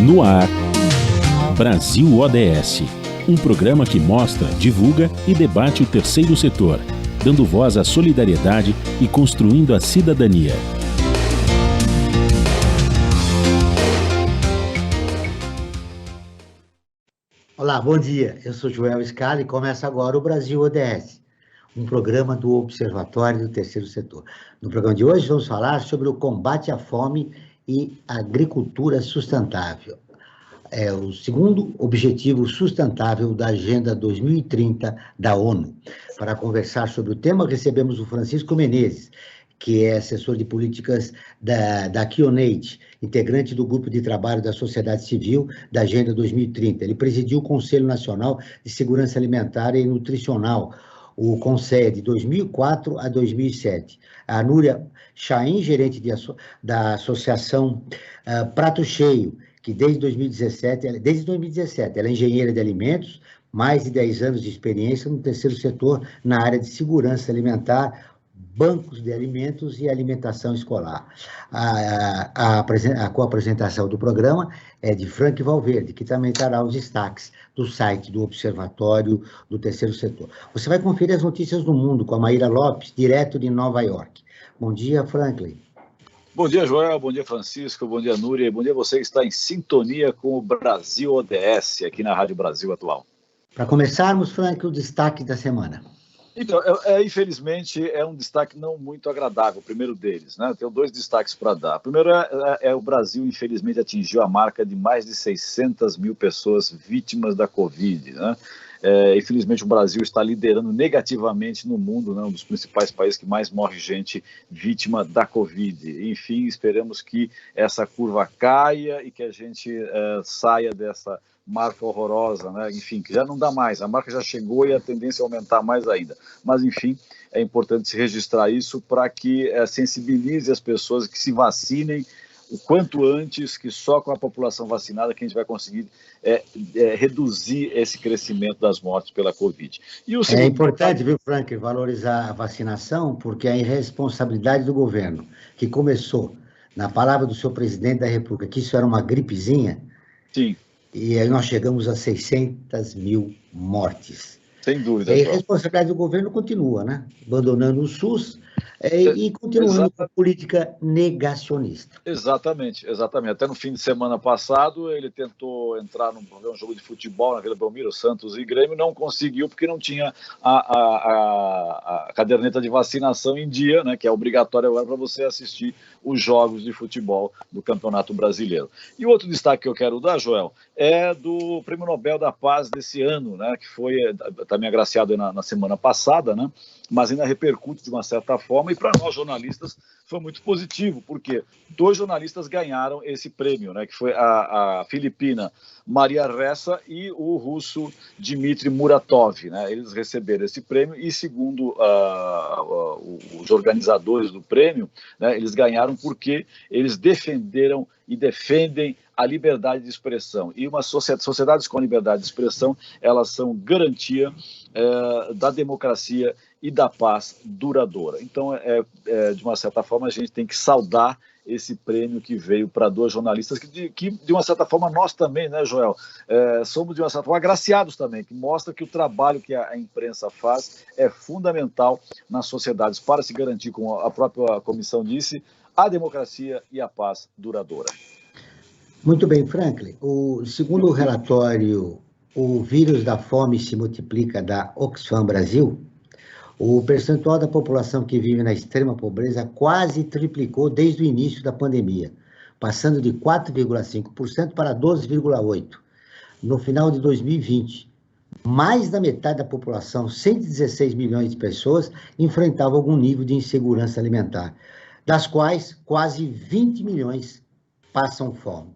No ar, Brasil ODS, um programa que mostra, divulga e debate o terceiro setor, dando voz à solidariedade e construindo a cidadania. Olá, bom dia. Eu sou Joel Scala e começa agora o Brasil ODS, um programa do Observatório do Terceiro Setor. No programa de hoje vamos falar sobre o combate à fome e agricultura sustentável. É o segundo objetivo sustentável da Agenda 2030 da ONU. Para conversar sobre o tema, recebemos o Francisco Menezes, que é assessor de políticas da Kionate, integrante do grupo de trabalho da sociedade civil da Agenda 2030. Ele presidiu o Conselho Nacional de Segurança Alimentar e Nutricional, o CONSEA, de 2004 a 2007. A Núria Chaim, gerente da Associação Prato Cheio, que desde 2017, ela é engenheira de alimentos, mais de 10 anos de experiência no terceiro setor na área de segurança alimentar, bancos de alimentos e alimentação escolar. A co-apresentação do programa é de Frank Valverde, que também trará os destaques do site do Observatório do Terceiro Setor. Você vai conferir as notícias do mundo com a Maíra Lopes, direto de Nova York. Bom dia, Franklin. Bom dia, Joel, bom dia, Francisco, bom dia, Núria, e bom dia a você que está em sintonia com o Brasil ODS, aqui na Rádio Brasil Atual. Para começarmos, Frank, o destaque da semana. Então, infelizmente, é um destaque não muito agradável, o primeiro deles, né? Tenho dois destaques para dar. O primeiro o Brasil, infelizmente, atingiu a marca de mais de 600 mil pessoas vítimas da Covid, né? Infelizmente, o Brasil está liderando negativamente no mundo, né? Um dos principais países que mais morre gente vítima da Covid. Enfim, esperamos que essa curva caia e que a gente saia dessa marca horrorosa, né? Enfim, que já não dá mais, a marca já chegou e a tendência é aumentar mais ainda. Mas, enfim, é importante se registrar isso para que sensibilize as pessoas que se vacinem o quanto antes, que só com a população vacinada que a gente vai conseguir reduzir esse crescimento das mortes pela Covid. É importante, viu, Frank, valorizar a vacinação, porque é a irresponsabilidade do governo, que começou, na palavra do seu presidente da República, que isso era uma gripezinha. Sim. E aí nós chegamos a 600 mil mortes. Sem dúvida. E a responsabilidade do governo continua, né? Abandonando o SUS e continuando com a política negacionista. Exatamente. Até no fim de semana passado, ele tentou entrar num jogo de futebol na Vila Belmiro, Santos e Grêmio, não conseguiu porque não tinha a caderneta de vacinação em dia, né, que é obrigatória agora para você assistir os jogos de futebol do Campeonato Brasileiro. E o outro destaque que eu quero dar, Joel, é do Prêmio Nobel da Paz desse ano, né, que foi também agraciado na semana passada, né, mas ainda repercute de uma certa forma, e para nós jornalistas foi muito positivo, porque dois jornalistas ganharam esse prêmio, né, que foi a filipina Maria Ressa e o russo Dmitry Muratov, né, eles receberam esse prêmio e, segundo os organizadores do prêmio, né, eles ganharam porque eles defenderam e defendem a liberdade de expressão. E sociedades com liberdade de expressão, elas são garantia da democracia e da paz duradoura. Então, de uma certa forma, a gente tem que saudar esse prêmio que veio para dois jornalistas que, de uma certa forma, nós também, né, Joel, somos, de uma certa forma, agraciados também, que mostra que o trabalho que a imprensa faz é fundamental nas sociedades para se garantir, como a própria comissão disse, a democracia e a paz duradoura. Muito bem, Franklin. Segundo o relatório O Vírus da Fome se Multiplica, da Oxfam Brasil, o percentual da população que vive na extrema pobreza quase triplicou desde o início da pandemia, passando de 4,5% para 12,8%. No final de 2020, mais da metade da população, 116 milhões de pessoas, enfrentava algum nível de insegurança alimentar, das quais quase 20 milhões passam fome.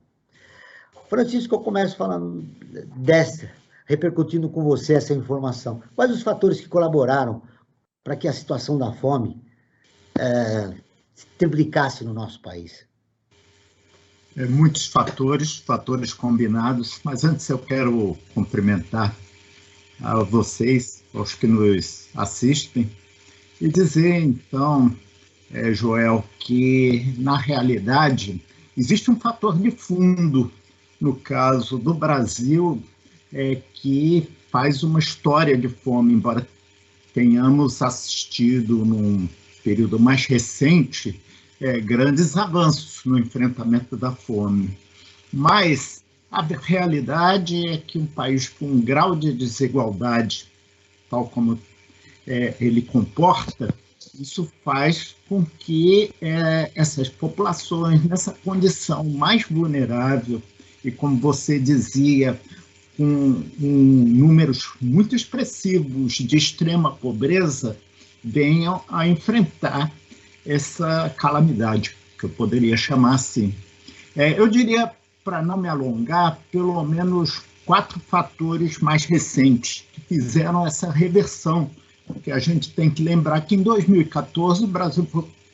Francisco, eu começo falando repercutindo com você essa informação. Quais os fatores que colaboraram para que a situação da fome se triplicasse no nosso país? Muitos fatores combinados, mas antes eu quero cumprimentar a vocês, aos que nos assistem, e dizer, então, Joel, que, na realidade, existe um fator de fundo no caso do Brasil, que faz uma história de fome, embora tenhamos assistido, num período mais recente, grandes avanços no enfrentamento da fome. Mas a realidade é que um país com um grau de desigualdade, tal como ele comporta, isso faz com que essas populações, nessa condição mais vulnerável, e como você dizia, com números muito expressivos de extrema pobreza, venham a enfrentar essa calamidade, que eu poderia chamar assim. Eu diria, para não me alongar, pelo menos 4 fatores mais recentes que fizeram essa reversão, porque a gente tem que lembrar que em 2014 o Brasil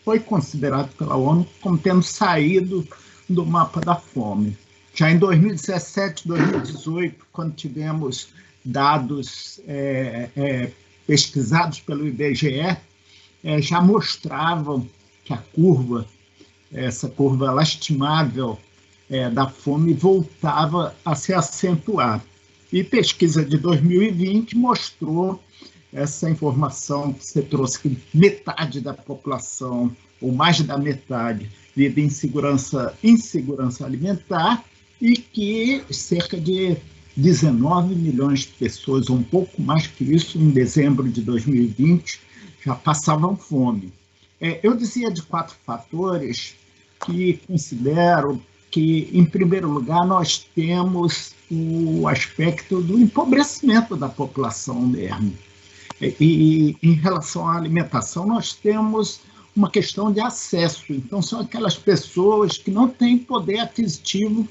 foi considerado pela ONU como tendo saído do mapa da fome. Já em 2017, 2018, quando tivemos dados pesquisados pelo IBGE, já mostravam que a curva, essa curva lastimável da fome, voltava a se acentuar. E pesquisa de 2020 mostrou essa informação que você trouxe, que metade da população, ou mais da metade, vive em insegurança alimentar, e que cerca de 19 milhões de pessoas, ou um pouco mais que isso, em dezembro de 2020, já passavam fome. Eu dizia de 4 fatores que considero que, em primeiro lugar, nós temos o aspecto do empobrecimento da população mesmo. E em relação à alimentação, nós temos uma questão de acesso. Então, são aquelas pessoas que não têm poder aquisitivo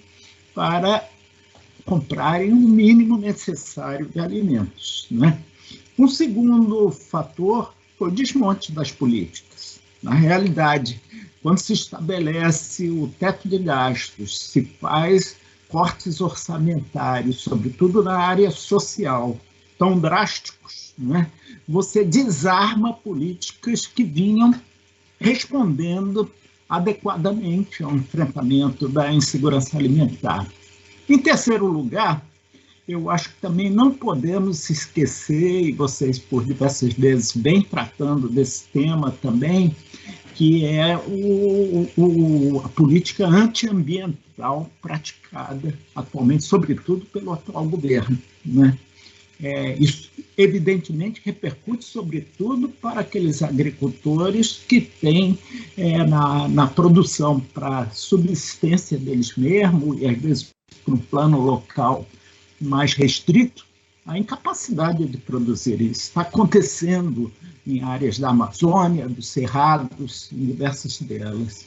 para comprarem o mínimo necessário de alimentos, né? Um segundo fator foi o desmonte das políticas. Na realidade, quando se estabelece o teto de gastos, se faz cortes orçamentários, sobretudo na área social, tão drásticos, né? Você desarma políticas que vinham respondendo adequadamente ao enfrentamento da insegurança alimentar. Em terceiro lugar, eu acho que também não podemos se esquecer, e vocês por diversas vezes vêm tratando desse tema também, que é a política antiambiental praticada atualmente, sobretudo pelo atual governo, né? Isso, evidentemente, repercute, sobretudo, para aqueles agricultores que têm na produção para subsistência deles mesmos, e às vezes para um plano local mais restrito, a incapacidade de produzir isso. Está acontecendo em áreas da Amazônia, dos Cerrados, em diversas delas.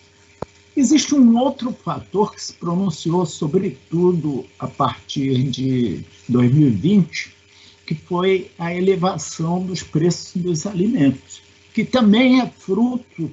Existe um outro fator que se pronunciou, sobretudo, a partir de 2020, que foi a elevação dos preços dos alimentos, que também é fruto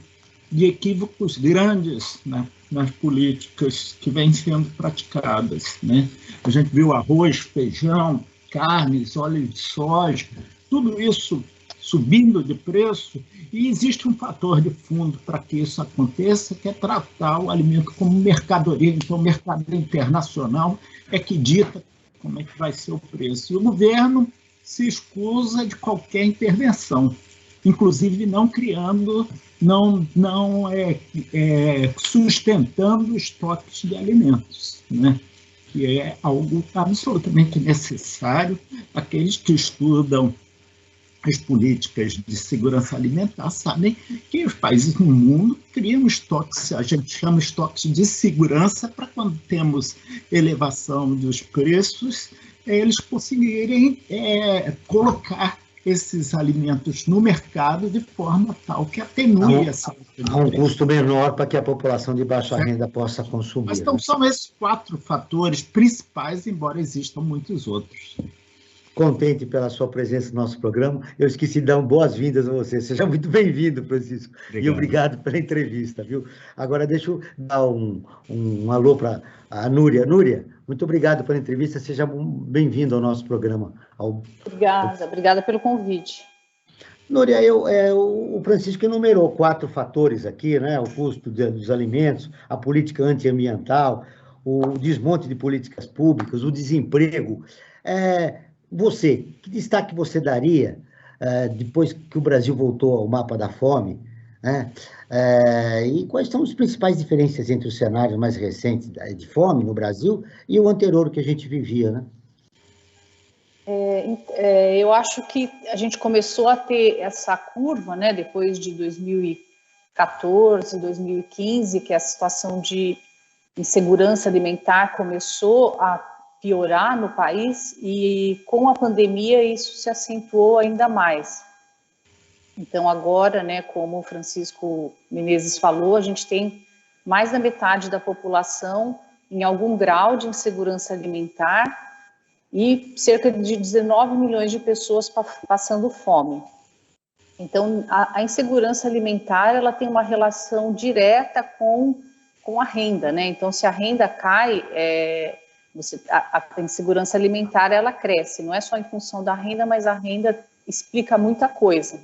de equívocos grandes, né, nas políticas que vêm sendo praticadas, né? A gente viu arroz, feijão, carnes, óleo de soja, tudo isso subindo de preço, e existe um fator de fundo para que isso aconteça, que é tratar o alimento como mercadoria. Então, o mercado internacional é que dita como é que vai ser o preço. E o governo se escusa de qualquer intervenção, inclusive não criando, não sustentando estoques de alimentos, né? Que é algo absolutamente necessário. Aqueles que estudam as políticas de segurança alimentar sabem que os países no mundo criam estoques, a gente chama estoques de segurança, para quando temos elevação dos preços, eles conseguirem colocar esses alimentos no mercado de forma tal que atenue essa... A um custo menor para que a população de baixa renda possa consumir. Mas então são esses 4 fatores principais, embora existam muitos outros. Contente pela sua presença no nosso programa. Eu esqueci de dar boas-vindas a você. Seja muito bem-vindo, Francisco. Obrigado. E obrigado pela entrevista, viu? Agora, deixa eu dar um alô para a Núria. Núria, muito obrigado pela entrevista. Seja bem-vindo ao nosso programa. Obrigada pelo convite. Núria, o Francisco enumerou 4 fatores aqui, né? O custo dos alimentos, a política antiambiental, o desmonte de políticas públicas, o desemprego. Você, que destaque você daria depois que o Brasil voltou ao mapa da fome, né? E quais são as principais diferenças entre os cenários mais recentes de fome no Brasil e o anterior que a gente vivia, né? Eu acho que a gente começou a ter essa curva, né, depois de 2014, 2015, que a situação de insegurança alimentar começou a piorar no país, e com a pandemia isso se acentuou ainda mais. Então agora, né, como o Francisco Menezes falou, a gente tem mais da metade da população em algum grau de insegurança alimentar e cerca de 19 milhões de pessoas passando fome. Então a insegurança alimentar, ela tem uma relação direta com a renda, né? Então se a renda cai, a insegurança alimentar, ela cresce, não é só em função da renda, mas a renda explica muita coisa.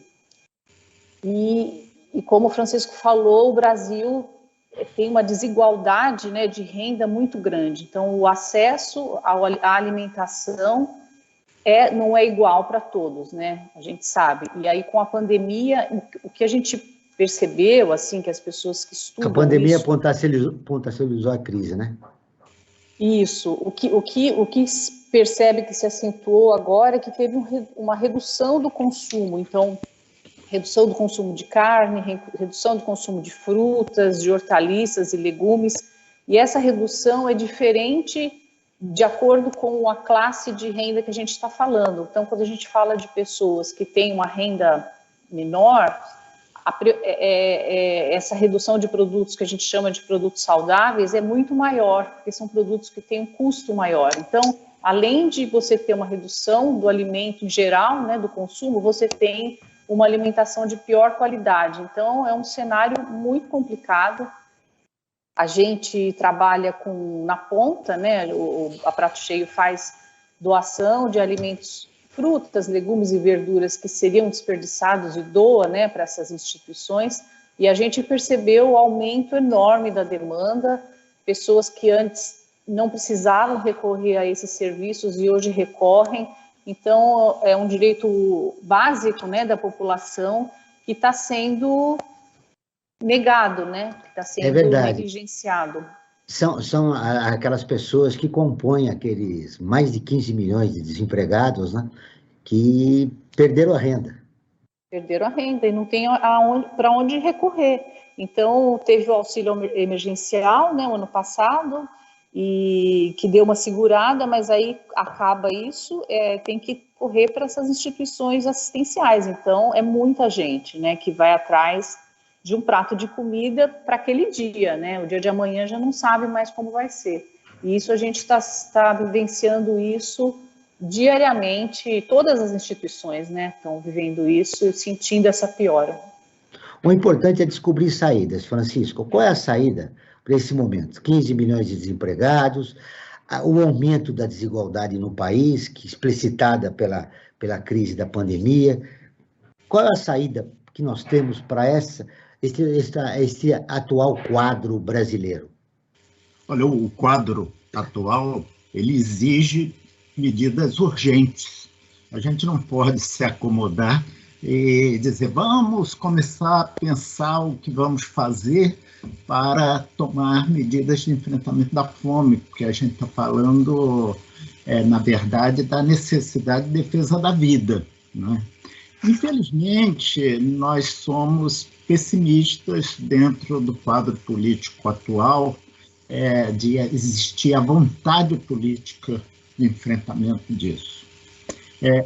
E como o Francisco falou, o Brasil tem uma desigualdade, né, de renda muito grande. Então, o acesso à alimentação não é igual para todos, né? A gente sabe. E aí, com a pandemia, o que a gente percebeu, assim, que as pessoas que estudam... A pandemia potencializou a crise, né? Isso. O que percebe que se acentuou agora é que teve uma redução do consumo. Então, redução do consumo de carne, redução do consumo de frutas, de hortaliças e legumes, e essa redução é diferente de acordo com a classe de renda que a gente está falando. Então, quando a gente fala de pessoas que têm uma renda menor, essa redução de produtos que a gente chama de produtos saudáveis é muito maior, porque são produtos que têm um custo maior. Então, além de você ter uma redução do alimento em geral, né, do consumo, você tem uma alimentação de pior qualidade. Então, é um cenário muito complicado. A gente trabalha na ponta, né? A Prato Cheio faz doação de alimentos, frutas, legumes e verduras que seriam desperdiçados e doa, né, para essas instituições. E a gente percebeu o aumento enorme da demanda, pessoas que antes não precisavam recorrer a esses serviços e hoje recorrem. Então, é um direito básico, né, da população que está sendo negado, né, que está sendo negligenciado. São aquelas pessoas que compõem aqueles mais de 15 milhões de desempregados, né, que perderam a renda. Perderam a renda e não tem para onde recorrer. Então, teve o auxílio emergencial, né, o ano passado, e que deu uma segurada, mas aí acaba isso, tem que correr para essas instituições assistenciais. Então, é muita gente, né, que vai atrás de um prato de comida para aquele dia, né? O dia de amanhã já não sabe mais como vai ser. E isso a gente está vivenciando isso diariamente, todas as instituições, né, estão vivendo isso e sentindo essa piora. O importante é descobrir saídas, Francisco. Qual é a saída para esse momento? 15 milhões de desempregados, o aumento da desigualdade no país, que explicitada pela crise da pandemia. Qual é a saída que nós temos para esse atual quadro brasileiro? Olha, o quadro atual, ele exige medidas urgentes. A gente não pode se acomodar e dizer, vamos começar a pensar o que vamos fazer para tomar medidas de enfrentamento da fome, porque a gente está falando, na verdade, da necessidade de defesa da vida, né? Infelizmente, nós somos pessimistas dentro do quadro político atual, de existir a vontade política de enfrentamento disso.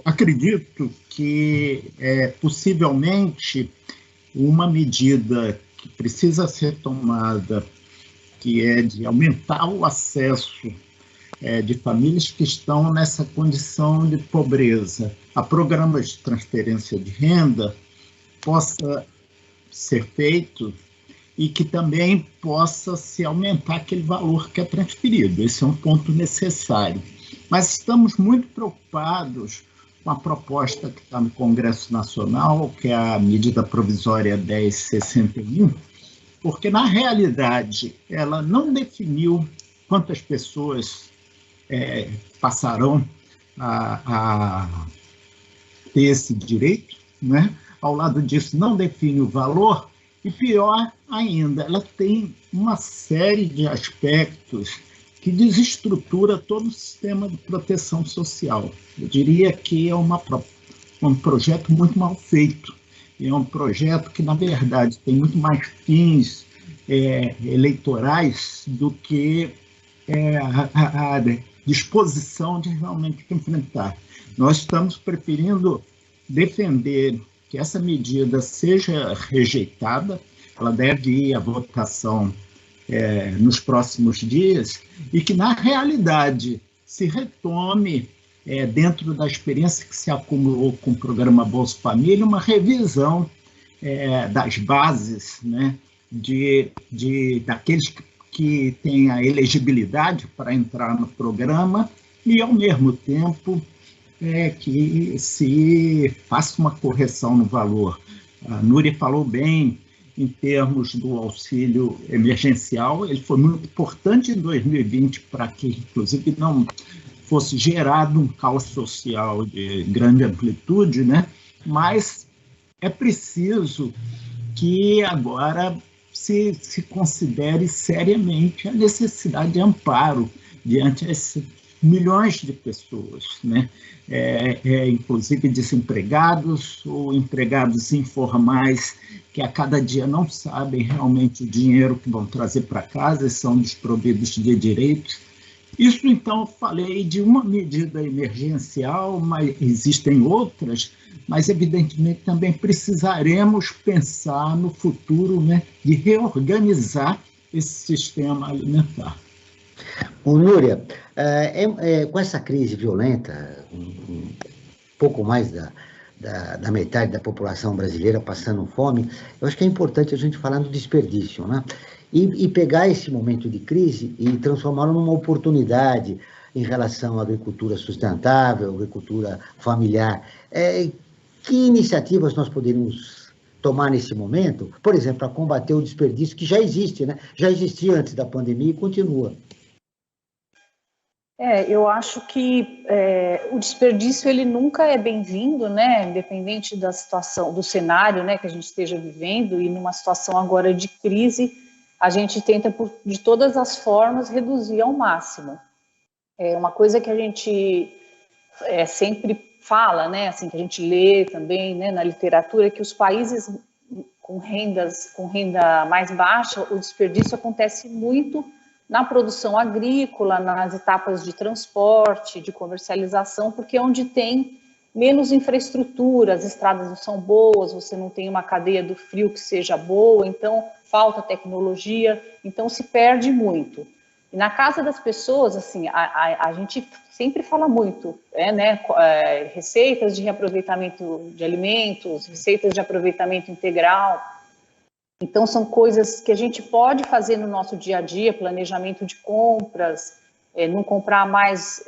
Acredito que, possivelmente, uma medida que precisa ser tomada, que é de aumentar o acesso de famílias que estão nessa condição de pobreza a programas de transferência de renda, possa ser feito e que também possa se aumentar aquele valor que é transferido. Esse é um ponto necessário. Mas estamos muito preocupados com a proposta que está no Congresso Nacional, que é a medida provisória 1061, porque, na realidade, ela não definiu quantas pessoas passarão a ter esse direito, né? Ao lado disso, não define o valor e, pior ainda, ela tem uma série de aspectos que desestrutura todo o sistema de proteção social. Eu diria que é um projeto muito mal feito. É um projeto que, na verdade, tem muito mais fins eleitorais do que a disposição de realmente enfrentar. Nós estamos preferindo defender que essa medida seja rejeitada, ela deve ir à votação nos próximos dias, e que, na realidade, se retome, dentro da experiência que se acumulou com o programa Bolsa Família, uma revisão das bases, né, daqueles que têm a elegibilidade para entrar no programa e, ao mesmo tempo, que se faça uma correção no valor. A Núria falou bem em termos do auxílio emergencial, ele foi muito importante em 2020 para que, inclusive, não fosse gerado um caos social de grande amplitude, né? Mas é preciso que agora se considere seriamente a necessidade de amparo diante desses milhões de pessoas, né? Inclusive desempregados ou empregados informais que a cada dia não sabem realmente o dinheiro que vão trazer para casa e são desprovidos de direitos. Isso, então, eu falei de uma medida emergencial, mas existem outras, mas, evidentemente, também precisaremos pensar no futuro, né, de reorganizar esse sistema alimentar. Núria, com essa crise violenta, um pouco mais da metade da população brasileira passando fome, eu acho que é importante a gente falar do desperdício, né? E pegar esse momento de crise e transformá-lo numa oportunidade em relação à agricultura sustentável, agricultura familiar. Que iniciativas nós poderíamos tomar nesse momento, por exemplo, para combater o desperdício que já existe, né? Já existia antes da pandemia e continua. Eu acho que o desperdício ele nunca é bem-vindo, né? Independente da situação, do cenário, né, que a gente esteja vivendo, e numa situação agora de crise, a gente tenta, de todas as formas, reduzir ao máximo. Uma coisa que a gente sempre fala, né, assim, que a gente lê também, né, na literatura, é que os países com renda mais baixa, o desperdício acontece muito na produção agrícola, nas etapas de transporte, de comercialização, porque é onde tem menos infraestrutura, as estradas não são boas, você não tem uma cadeia do frio que seja boa, então falta tecnologia, então se perde muito. E na casa das pessoas, assim, a gente sempre fala muito, receitas de reaproveitamento de alimentos, receitas de aproveitamento integral. Então, são coisas que a gente pode fazer no nosso dia a dia, planejamento de compras, não comprar mais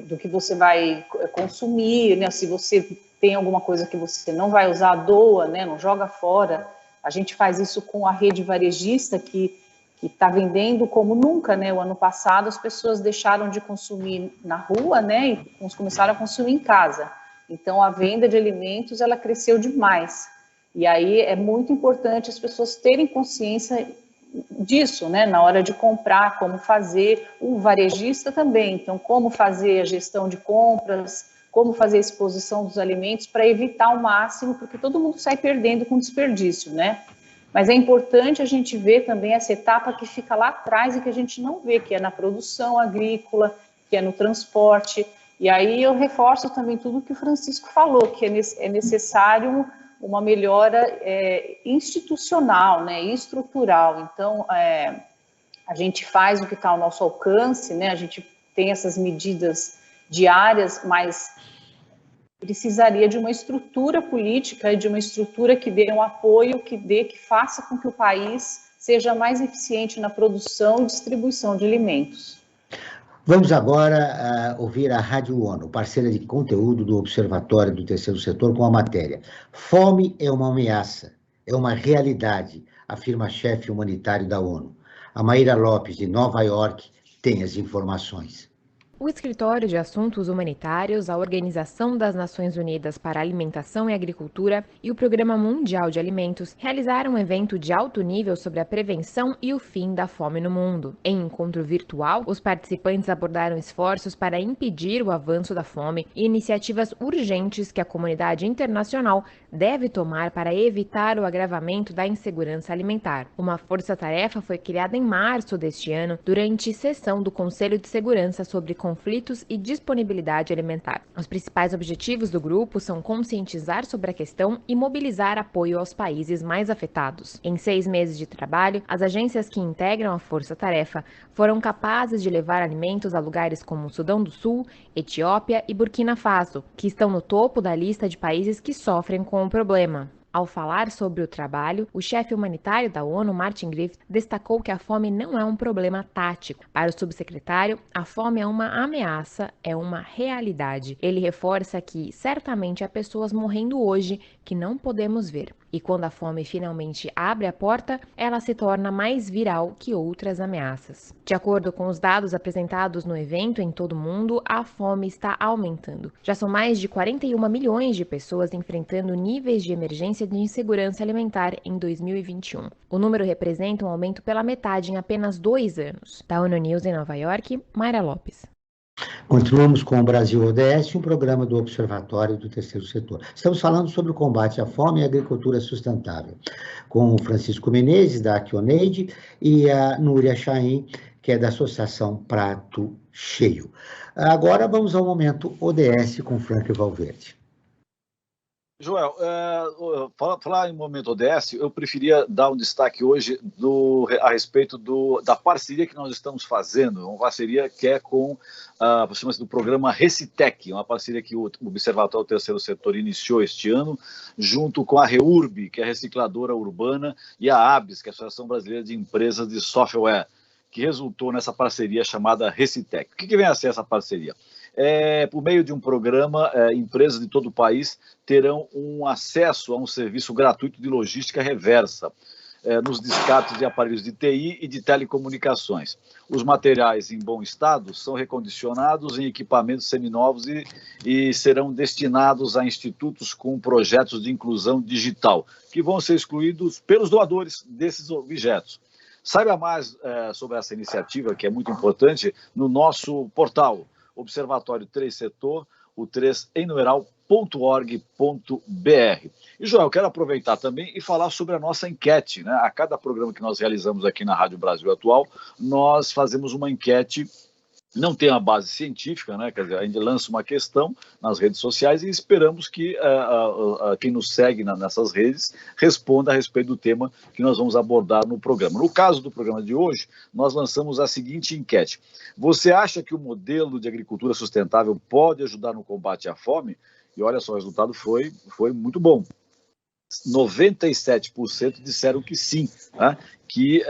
do que você vai consumir, né? Se você tem alguma coisa que você não vai usar, doa, né? Não joga fora. A gente faz isso com a rede varejista, que está vendendo como nunca, né? O ano passado as pessoas deixaram de consumir na rua, né? E começaram a consumir em casa. Então, a venda de alimentos, ela cresceu demais. E aí é muito importante as pessoas terem consciência disso, né? Na hora de comprar, como fazer, o varejista também. Então, como fazer a gestão de compras, como fazer a exposição dos alimentos para evitar ao máximo, porque todo mundo sai perdendo com desperdício, né? Mas é importante a gente ver também essa etapa que fica lá atrás e que a gente não vê, que é na produção agrícola, que é no transporte. E aí eu reforço também tudo que o Francisco falou, que é necessário uma melhora institucional, né, estrutural. Então, a gente faz o que está ao nosso alcance, né, a gente tem essas medidas diárias, mas precisaria de uma estrutura política e de uma estrutura que dê um apoio, que faça com que o país seja mais eficiente na produção e distribuição de alimentos. Vamos agora ouvir a Rádio ONU, parceira de conteúdo do Observatório do Terceiro Setor, com a matéria "Fome é uma ameaça, é uma realidade", afirma a chefe humanitário da ONU. A Maíra Lopes, de Nova York, tem as informações. O Escritório de Assuntos Humanitários, a Organização das Nações Unidas para a Alimentação e Agricultura e o Programa Mundial de Alimentos realizaram um evento de alto nível sobre a prevenção e o fim da fome no mundo. Em encontro virtual, os participantes abordaram esforços para impedir o avanço da fome e iniciativas urgentes que a comunidade internacional deve tomar para evitar o agravamento da insegurança alimentar. Uma força-tarefa foi criada em março deste ano, durante sessão do Conselho de Segurança sobre conflitos e disponibilidade alimentar. Os principais objetivos do grupo são conscientizar sobre a questão e mobilizar apoio aos países mais afetados. Em 6 meses de trabalho, as agências que integram a força-tarefa foram capazes de levar alimentos a lugares como Sudão do Sul, Etiópia e Burkina Faso, que estão no topo da lista de países que sofrem com o problema. Ao falar sobre o trabalho, o chefe humanitário da ONU, Martin Griffiths, destacou que a fome não é um problema tático. Para o subsecretário, a fome é uma ameaça, é uma realidade. Ele reforça que certamente há pessoas morrendo hoje que não podemos ver. E quando a fome finalmente abre a porta, ela se torna mais viral que outras ameaças. De acordo com os dados apresentados no evento em todo o mundo, a fome está aumentando. Já são mais de 41 milhões de pessoas enfrentando níveis de emergência de insegurança alimentar em 2021. O número representa um aumento pela metade em apenas 2 anos. Da ONU News em Nova York, Mayra Lopes. Continuamos com o Brasil ODS, um programa do Observatório do Terceiro Setor. Estamos falando sobre o combate à fome e a agricultura sustentável, com o Francisco Menezes, da Accionaid, e a Núria Chaim, que é da Associação Prato Cheio. Agora vamos ao momento ODS com Frank Valverde. Joel, falar em momento ODS, eu preferia dar um destaque hoje a respeito da parceria que nós estamos fazendo, uma parceria que é com chama-se do programa Recitec, uma parceria que o Observatório do Terceiro Setor iniciou este ano, junto com a REURB, que é a Recicladora Urbana, e a ABS, que é a Associação Brasileira de Empresas de Software, que resultou nessa parceria chamada Recitec. O que vem a ser essa parceria? Por meio de um programa, empresas de todo o país terão um acesso a um serviço gratuito de logística reversa nos descartes de aparelhos de TI e de telecomunicações. Os materiais em bom estado são recondicionados em equipamentos seminovos e serão destinados a institutos com projetos de inclusão digital, que vão ser excluídos pelos doadores desses objetos. Saiba mais sobre essa iniciativa, que é muito importante, no nosso portal Observatório 3 Setor, o 3 em numeral.org.br. E, Joel, quero aproveitar também e falar sobre a nossa enquete, né? A cada programa que nós realizamos aqui na Rádio Brasil Atual, nós fazemos uma enquete, não tem uma base científica, né? Quer dizer, a gente lança uma questão nas redes sociais e esperamos que quem nos segue nessas redes responda a respeito do tema que nós vamos abordar no programa. No caso do programa de hoje, nós lançamos a seguinte enquete: você acha que o modelo de agricultura sustentável pode ajudar no combate à fome? E olha só, o resultado foi muito bom. 97% disseram que sim, né? Que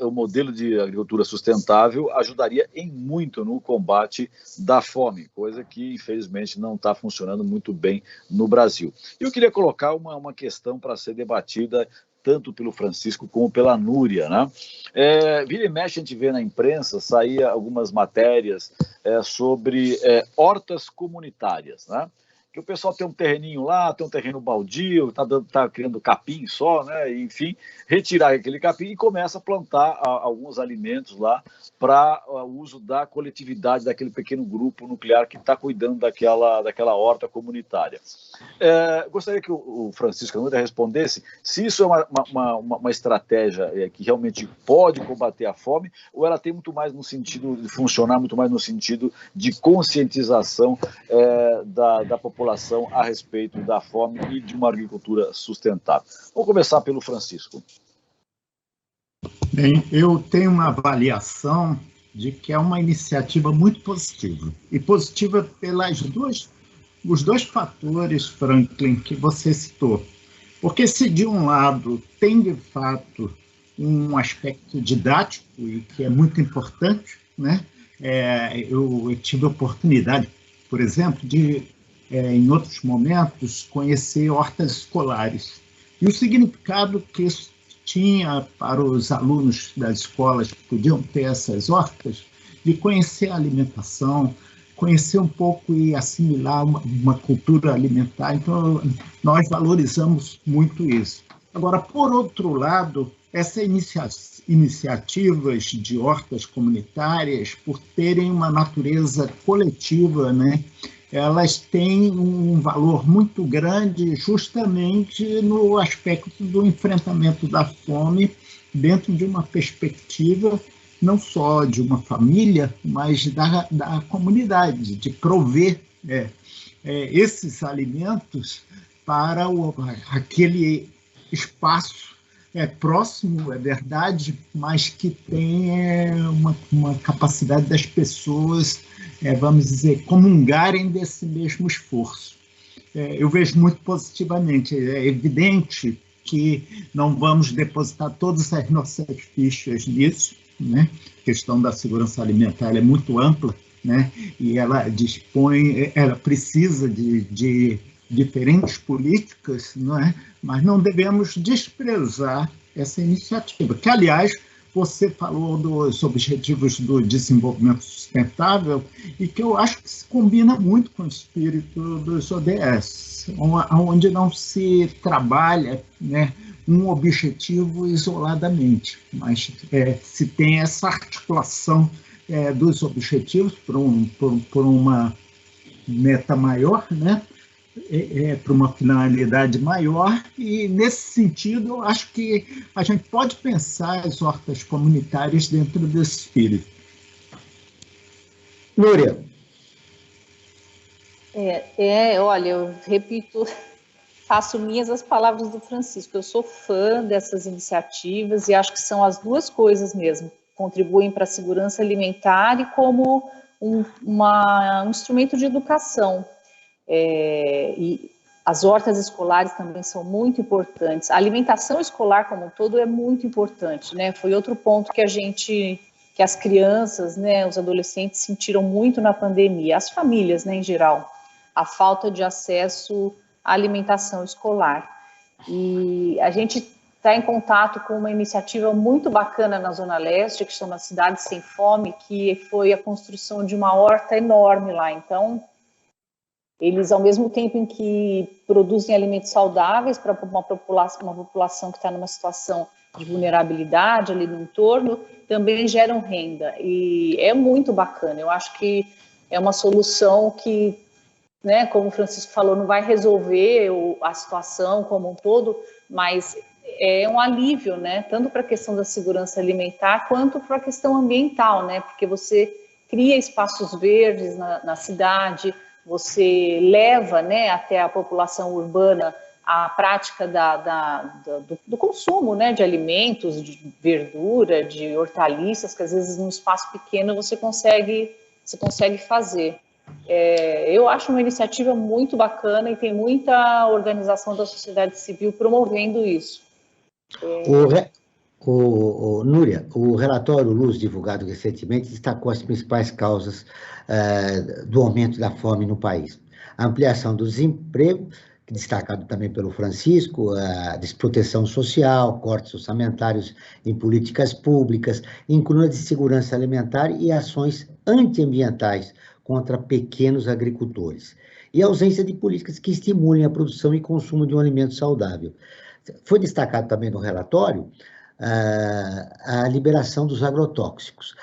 o modelo de agricultura sustentável ajudaria em muito no combate da fome, coisa que, infelizmente, não está funcionando muito bem no Brasil. Eu queria colocar uma questão para ser debatida tanto pelo Francisco como pela Núria, né? Vira e mexe a gente vê na imprensa, saía algumas matérias sobre hortas comunitárias, né? Que o pessoal tem um terreninho lá, tem um terreno baldio, está criando capim só, né? Enfim, retirar aquele capim e começa a plantar alguns alimentos lá para o uso da coletividade, daquele pequeno grupo nuclear que está cuidando daquela horta comunitária. Gostaria que o Francisco Núria respondesse se isso é uma estratégia que realmente pode combater a fome, ou ela tem muito mais no sentido de funcionar, muito mais no sentido de conscientização da população a respeito da fome e de uma agricultura sustentável. Vamos começar pelo Francisco. Bem, eu tenho uma avaliação de que é uma iniciativa muito positiva. E positiva os dois fatores, Franklin, que você citou. Porque se de um lado tem, de fato, um aspecto didático, e que é muito importante, né? Eu tive a oportunidade, por exemplo, de em outros momentos, conhecer hortas escolares. E o significado que isso tinha para os alunos das escolas que podiam ter essas hortas, de conhecer a alimentação, conhecer um pouco e assimilar uma cultura alimentar. Então, nós valorizamos muito isso. Agora, por outro lado, essas iniciativas de hortas comunitárias, por terem uma natureza coletiva, né, elas têm um valor muito grande justamente no aspecto do enfrentamento da fome, dentro de uma perspectiva não só de uma família, mas da comunidade, de prover esses alimentos para aquele espaço próximo, é verdade, mas que tem uma capacidade das pessoas, vamos dizer, comungarem desse mesmo esforço. Eu vejo muito positivamente. É evidente que não vamos depositar todas as nossas fichas nisso, né? A questão da segurança alimentar é muito ampla, né? E ela precisa de diferentes políticas, não é? Mas não devemos desprezar essa iniciativa, que, aliás, você falou dos Objetivos do Desenvolvimento Sustentável e que eu acho que se combina muito com o espírito dos ODS, onde não se trabalha, né, um objetivo isoladamente, mas se tem essa articulação dos objetivos por uma meta maior, né? Para uma finalidade maior, e nesse sentido eu acho que a gente pode pensar as hortas comunitárias dentro desse espírito. Núria. Olha, eu repito, faço minhas as palavras do Francisco, eu sou fã dessas iniciativas e acho que são as duas coisas mesmo, contribuem para a segurança alimentar e como um instrumento de educação. E as hortas escolares também são muito importantes. A alimentação escolar como um todo é muito importante, né? Foi outro ponto que as crianças, né, os adolescentes sentiram muito na pandemia, as famílias, né, em geral, a falta de acesso à alimentação escolar. E a gente está em contato com uma iniciativa muito bacana na Zona Leste, que chama Cidade Sem Fome, que foi a construção de uma horta enorme lá. Então, eles, ao mesmo tempo em que produzem alimentos saudáveis para uma população que está numa situação de vulnerabilidade ali no entorno, também geram renda. E é muito bacana. Eu acho que é uma solução que, né, como o Francisco falou, não vai resolver a situação como um todo, mas é um alívio, né, tanto para a questão da segurança alimentar quanto para a questão ambiental, né, porque você cria espaços verdes na cidade, você leva, né, até a população urbana a prática do consumo, né, de alimentos, de verdura, de hortaliças, que às vezes num espaço pequeno você consegue fazer. Eu acho uma iniciativa muito bacana e tem muita organização da sociedade civil promovendo isso. Núria, o relatório Luz, divulgado recentemente, destacou as principais causas do aumento da fome no país. A ampliação do desemprego, destacado também pelo Francisco, a desproteção social, cortes orçamentários em políticas públicas, incluindo a de segurança alimentar e ações antiambientais contra pequenos agricultores, e a ausência de políticas que estimulem a produção e consumo de um alimento saudável. Foi destacado também no relatório a liberação dos agrotóxicos.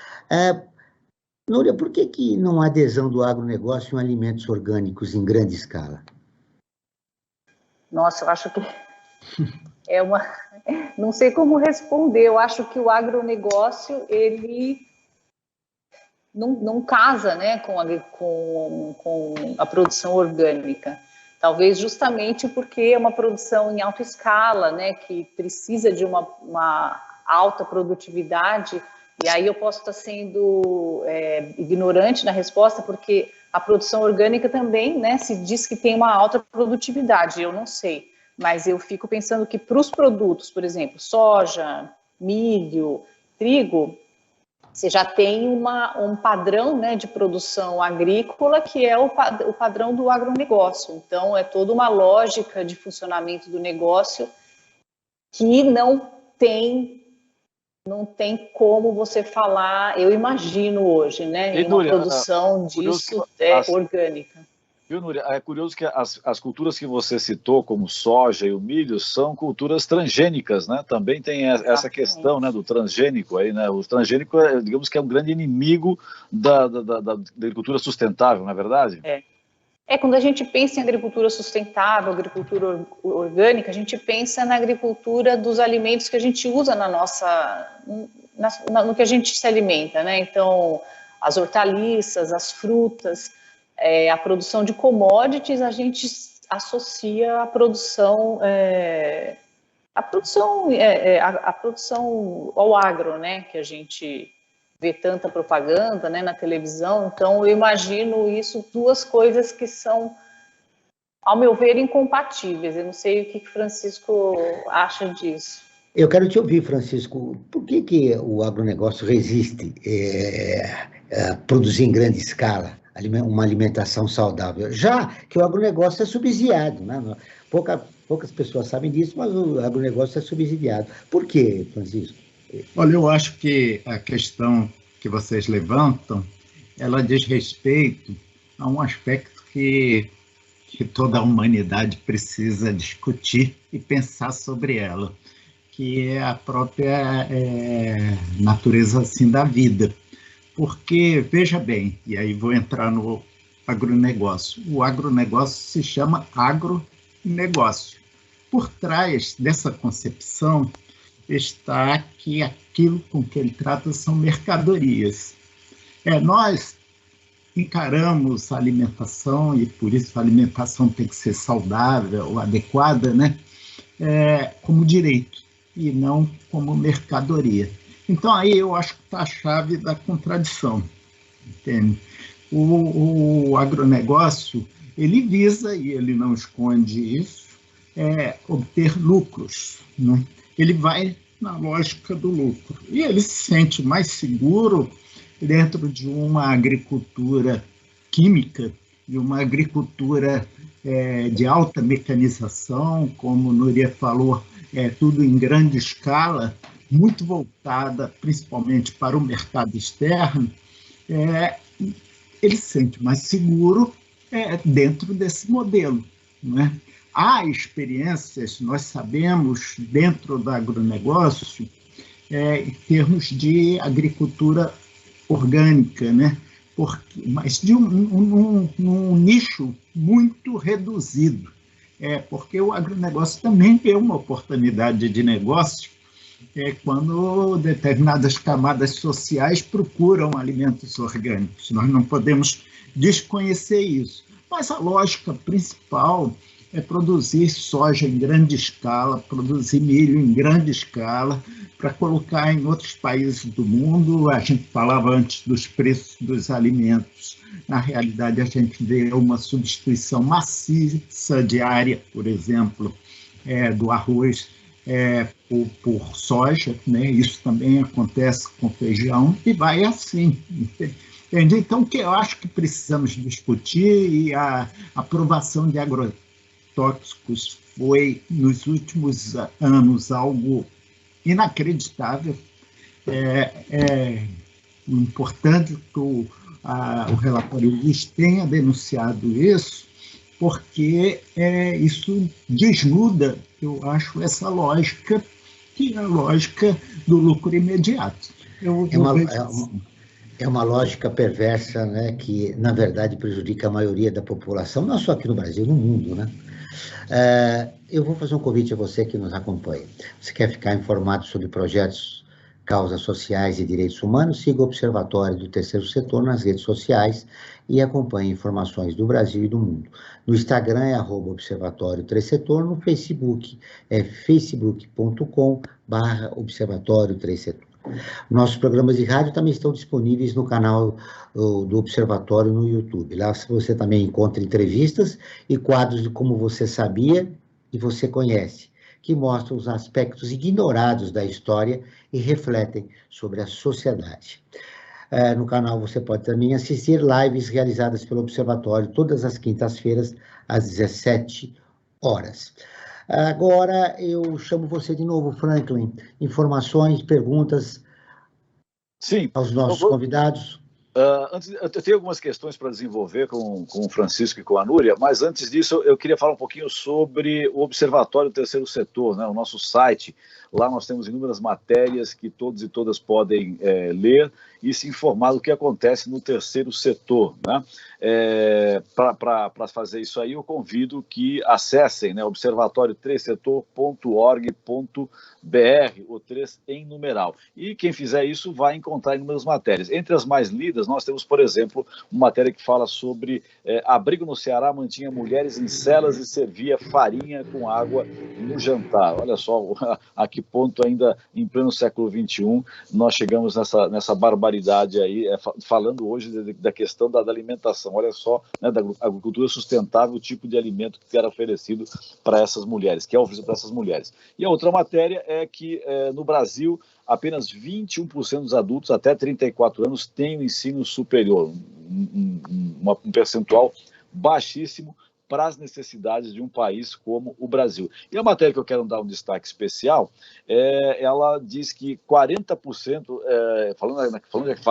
Núria, por que não há adesão do agronegócio em alimentos orgânicos em grande escala? Nossa, eu acho que não sei como responder. Eu acho que o agronegócio, ele não casa, né, com a produção orgânica. Talvez justamente porque é uma produção em alta escala, né, que precisa de uma alta produtividade, e aí eu posso estar sendo ignorante na resposta, porque a produção orgânica também, né, se diz que tem uma alta produtividade, eu não sei, mas eu fico pensando que para os produtos, por exemplo, soja, milho, trigo, você já tem um padrão, né, de produção agrícola que é o padrão do agronegócio. Então, é toda uma lógica de funcionamento do negócio que não tem não tem como você falar, eu imagino hoje, né, em uma produção disso orgânica. Viu, Núria? É curioso que as culturas que você citou, como soja e o milho, são culturas transgênicas, né? Também tem essa questão, né, do transgênico aí, né? O transgênico, digamos que é um grande inimigo da agricultura sustentável, não é verdade? Quando a gente pensa em agricultura sustentável, agricultura orgânica, a gente pensa na agricultura dos alimentos que a gente usa no que a gente se alimenta, né? Então, as hortaliças, as frutas, a produção de commodities, a gente associa à produção, ao agro, né? Que a gente vê tanta propaganda, né, na televisão. Então, eu imagino isso, duas coisas que são, ao meu ver, incompatíveis. Eu não sei o que Francisco acha disso. Eu quero te ouvir, Francisco. Por que o agronegócio resiste a produzir em grande escala uma alimentação saudável? Já que o agronegócio é subsidiado, né? Poucas pessoas sabem disso, mas o agronegócio é subsidiado. Por quê, Francisco? Olha, eu acho que a questão que vocês levantam, ela diz respeito a um aspecto que toda a humanidade precisa discutir e pensar sobre ela, que é a própria natureza assim da vida. Porque, veja bem, e aí vou entrar no agronegócio, o agronegócio se chama agronegócio. Por trás dessa concepção está que aquilo com que ele trata são mercadorias. Nós encaramos a alimentação, e por isso a alimentação tem que ser saudável, adequada, né? Como direito, e não como mercadoria. Então, aí eu acho que está a chave da contradição, entende? O agronegócio, ele visa, e ele não esconde isso, obter lucros, né? Ele vai na lógica do lucro. E ele se sente mais seguro dentro de uma agricultura química, de uma agricultura de alta mecanização, como Núria falou, tudo em grande escala, muito voltada principalmente para o mercado externo. Ele se sente mais seguro dentro desse modelo, não é? Há experiências, nós sabemos, dentro do agronegócio, em termos de agricultura orgânica, né? Mas de um nicho muito reduzido, porque o agronegócio também é uma oportunidade de negócio quando determinadas camadas sociais procuram alimentos orgânicos. Nós não podemos desconhecer isso. Mas a lógica principal é produzir soja em grande escala, produzir milho em grande escala, para colocar em outros países do mundo. A gente falava antes dos preços dos alimentos. Na realidade, a gente vê uma substituição maciça diária, por exemplo, do arroz por soja, né? Isso também acontece com feijão, e vai assim, entende? Então, o que eu acho que precisamos discutir, e a aprovação de agrotóxicos foi, nos últimos anos, algo inacreditável. Importante que o relatório Luiz tenha denunciado isso, porque isso desnuda, eu acho, essa lógica, que é a lógica do lucro imediato. É uma lógica perversa, né, que, na verdade, prejudica a maioria da população, não só aqui no Brasil, no mundo, né? Eu vou fazer um convite a você que nos acompanha. Você quer ficar informado sobre projetos, causas sociais e direitos humanos? Siga o Observatório do Terceiro Setor nas redes sociais e acompanhe informações do Brasil e do mundo. No Instagram é @Observatório Terceiro, no Facebook é facebook.com/Observatório Terceiro. Nossos programas de rádio também estão disponíveis no canal do Observatório no YouTube. Lá você também encontra entrevistas e quadros de Como Você Sabia e Você Conhece, que mostram os aspectos ignorados da história e refletem sobre a sociedade. No canal você pode também assistir lives realizadas pelo Observatório todas as quintas-feiras, às 17 horas. Agora eu chamo você de novo, Franklin. Informações, perguntas Sim, aos nossos convidados. Antes, eu tenho algumas questões para desenvolver com o Francisco e com a Núria, mas antes disso eu queria falar um pouquinho sobre o Observatório do Terceiro Setor, né, o nosso site. Lá nós temos inúmeras matérias que todos e todas podem ler e se informar do que acontece no terceiro setor, né? Para fazer isso aí, eu convido que acessem, né, observatório3setor.org.br, o 3 em numeral. E quem fizer isso vai encontrar inúmeras matérias. Entre as mais lidas, nós temos, por exemplo, uma matéria que fala sobre abrigo no Ceará mantinha mulheres em celas e servia farinha com água no jantar. Olha só a que ponto ainda em pleno século XXI nós chegamos nessa barbaridade aí, falando hoje da questão da alimentação. Olha só, né, da agricultura sustentável, o tipo de alimento que era oferecido para essas mulheres, que é oferecido para essas mulheres. E a outra matéria é que no Brasil apenas 21% dos adultos até 34 anos têm o ensino superior, um percentual baixíssimo para as necessidades de um país como o Brasil. E a matéria que eu quero dar um destaque especial, ela diz que 40%,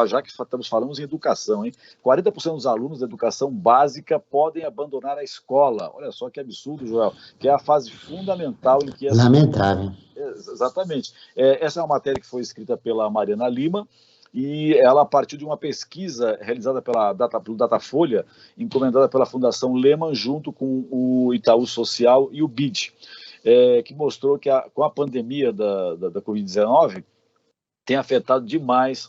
já que estamos falando em educação, 40% dos alunos da educação básica podem abandonar a escola. Olha só que absurdo, Joel, que é a fase fundamental em que... Lamentável. Exatamente. Essa é uma matéria que foi escrita pela Mariana Lima, e ela partiu de uma pesquisa realizada pelo Datafolha, encomendada pela Fundação Lehman, junto com o Itaú Social e o BID, que mostrou que com a pandemia da Covid-19 tem afetado demais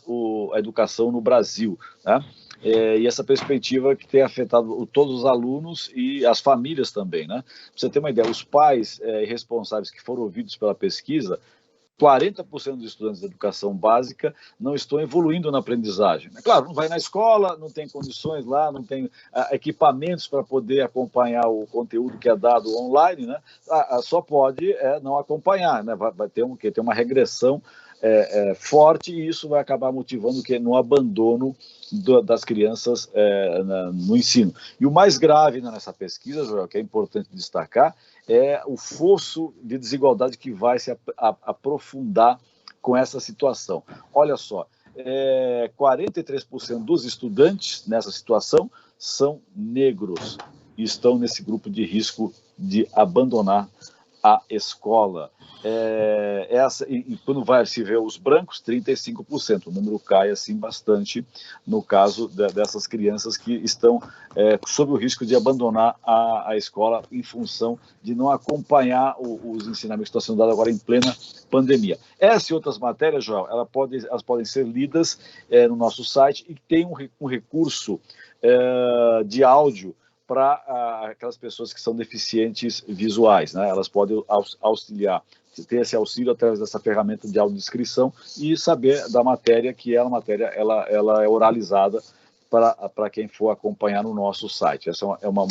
a educação no Brasil, né? E essa perspectiva que tem afetado todos os alunos e as famílias também, né? Pra você ter uma ideia, os pais responsáveis que foram ouvidos pela pesquisa, 40% dos estudantes da educação básica não estão evoluindo na aprendizagem. É claro, não vai na escola, não tem condições lá, não tem equipamentos para poder acompanhar o conteúdo que é dado online, né? Só pode não acompanhar, né? Vai ter uma regressão forte, e isso vai acabar motivando no abandono das crianças no ensino. E o mais grave nessa pesquisa, Joel, que é importante destacar, é o fosso de desigualdade que vai se aprofundar com essa situação. Olha só, 43% dos estudantes nessa situação são negros e estão nesse grupo de risco de abandonar a escola. E quando vai se ver os brancos, 35%. O número cai assim bastante no caso dessas crianças que estão sob o risco de abandonar a escola em função de não acompanhar os ensinamentos que estão sendo dados agora em plena pandemia. Essa e outras matérias, Joel, elas podem ser lidas no nosso site, e tem um recurso de áudio para aquelas pessoas que são deficientes visuais, né? Elas podem auxiliar, ter esse auxílio através dessa ferramenta de audiodescrição e saber da matéria, que ela é oralizada para quem for acompanhar no nosso site. Essa é uma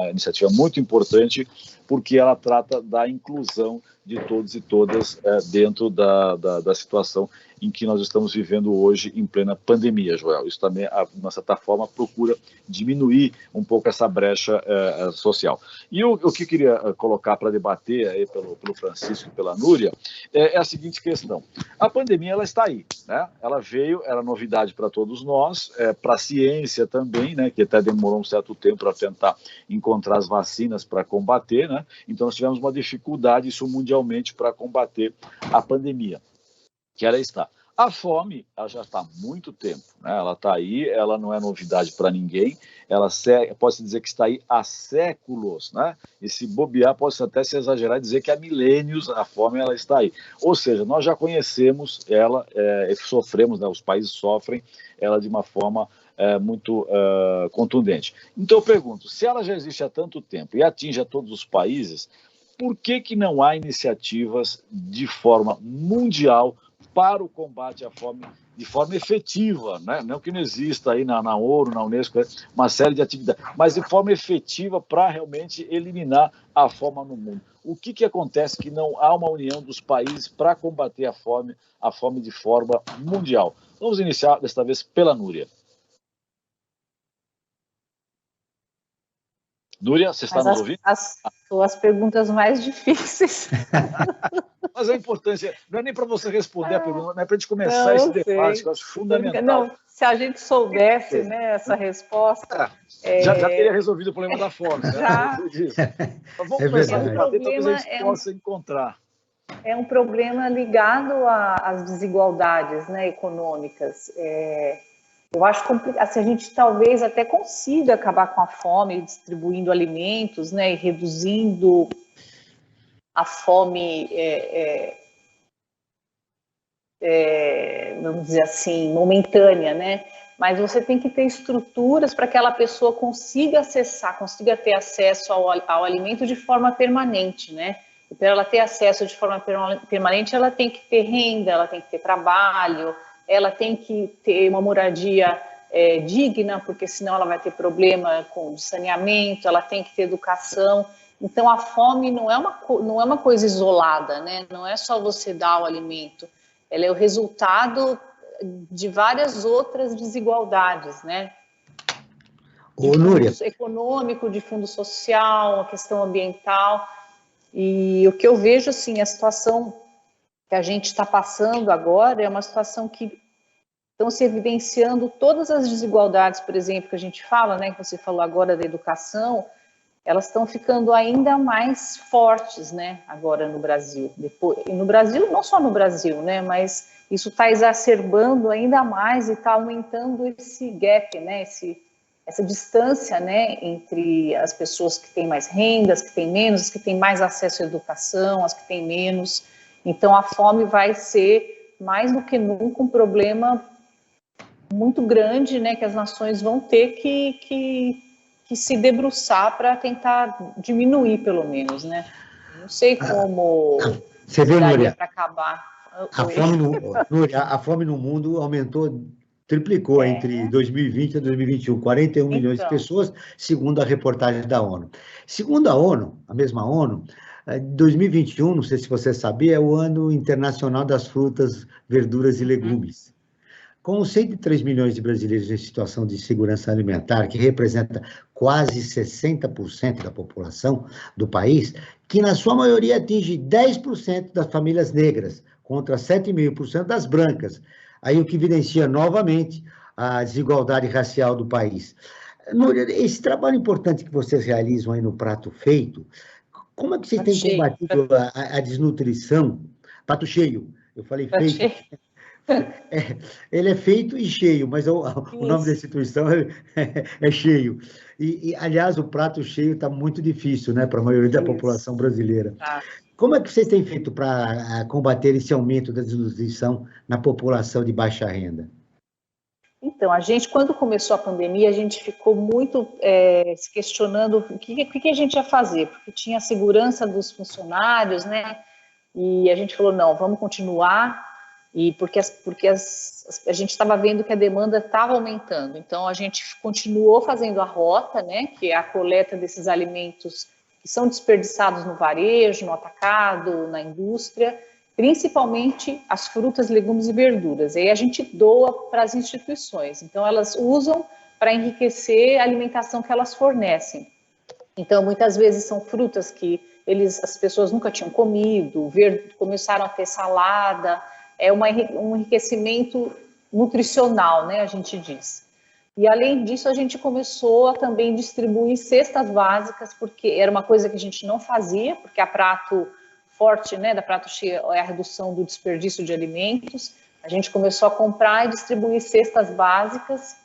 iniciativa muito importante, porque ela trata da inclusão de todos e todas dentro da situação em que nós estamos vivendo hoje em plena pandemia, Joel. Isso também, de uma certa forma, procura diminuir um pouco essa brecha social. E o que eu queria colocar para debater aí pelo Francisco e pela Núria é a seguinte questão. A pandemia, ela está aí, né? Ela veio, era novidade para todos nós, para a ciência também, né? Que até demorou um certo tempo para tentar encontrar as vacinas para combater, né? Então nós tivemos uma dificuldade, isso mundialmente, para combater a pandemia, que ela está. A fome, ela já está há muito tempo, né? Ela está aí, ela não é novidade para ninguém, pode-se dizer que está aí há séculos, né? E se bobear, pode-se até se exagerar e dizer que há milênios a fome ela está aí. Ou seja, nós já conhecemos ela, sofremos, né? Os países sofrem ela de uma forma muito contundente. Então eu pergunto, se ela já existe há tanto tempo e atinge a todos os países, por que não há iniciativas de forma mundial para o combate à fome de forma efetiva, né? Não que não exista aí na ONU, na Unesco, uma série de atividades, mas de forma efetiva para realmente eliminar a fome no mundo. O que acontece que não há uma união dos países para combater a fome de forma mundial? Vamos iniciar desta vez pela Núria. Núria, você está nos ouvindo? São as perguntas mais difíceis. Mas a importância, não é nem para você responder a pergunta, não é para a gente começar esse debate, que eu acho fundamental. Não, se a gente soubesse, né, essa resposta... Já teria resolvido o problema da fome, né? Já. Mas vamos começar a debater, talvez a gente possa encontrar. É um problema ligado às desigualdades, né, econômicas. Eu acho complicado, assim, a gente talvez até consiga acabar com a fome distribuindo alimentos, né, e reduzindo a fome, vamos dizer assim, momentânea, né? Mas você tem que ter estruturas para que aquela pessoa consiga acessar, consiga ter acesso ao alimento de forma permanente, né? E para ela ter acesso de forma permanente, ela tem que ter renda, ela tem que ter trabalho, ela tem que ter uma moradia digna, porque senão ela vai ter problema com saneamento, ela tem que ter educação. Então, a fome não é uma coisa isolada, né? Não é só você dar o alimento, ela é o resultado de várias outras desigualdades, né? De fundo econômico, de fundo social, a questão ambiental. E o que eu vejo, assim, a situação que a gente está passando agora é uma situação que estão se evidenciando todas as desigualdades, por exemplo, que a gente fala, né, que você falou agora da educação, elas estão ficando ainda mais fortes, né, agora no Brasil. E no Brasil, não só no Brasil, né, mas isso está exacerbando ainda mais e está aumentando esse gap, né, essa distância, né, entre as pessoas que têm mais renda, as que têm menos, as que têm mais acesso à educação, as que têm menos. Então, a fome vai ser, mais do que nunca, um problema muito grande, né, que as nações vão ter que se debruçar para tentar diminuir, pelo menos, né? Não sei como você vê, Núria, para acabar. A fome no mundo aumentou, triplicou entre 2020 e 2021, 41 milhões de pessoas, segundo a reportagem da ONU. Segundo a ONU, a mesma ONU, 2021, não sei se você sabia, é o ano internacional das frutas, verduras e legumes. Com 103 milhões de brasileiros em situação de segurança alimentar, que representa quase 60% da população do país, que na sua maioria atinge 10% das famílias negras, contra 7,5% das brancas. Aí o que evidencia novamente a desigualdade racial do país. Esse trabalho importante que vocês realizam aí no Prato Feito, como é que vocês têm combatido a desnutrição? Prato cheio, eu falei feito. Ele é feito e cheio, mas o nome da instituição é cheio. E, aliás, o prato cheio está muito difícil, né, para a maioria da população brasileira. Como é que vocês têm feito para combater esse aumento da desnutrição na população de baixa renda? Então, a gente, quando começou a pandemia, a gente ficou muito se questionando o que a gente ia fazer, porque tinha a segurança dos funcionários, né? E a gente falou, não, vamos continuar, e porque a gente estava vendo que a demanda estava aumentando. Então, a gente continuou fazendo a rota, né? Que é a coleta desses alimentos que são desperdiçados no varejo, no atacado, na indústria, principalmente as frutas, legumes e verduras. E aí a gente doa para as instituições. Então, elas usam para enriquecer a alimentação que elas fornecem. Então, muitas vezes são frutas que as pessoas nunca tinham comido, começaram a ter salada, um enriquecimento nutricional, né, a gente diz. E, além disso, a gente começou a também distribuir cestas básicas, porque era uma coisa que a gente não fazia, porque a prato forte, né, da prato cheio é a redução do desperdício de alimentos. A gente começou a comprar e distribuir cestas básicas,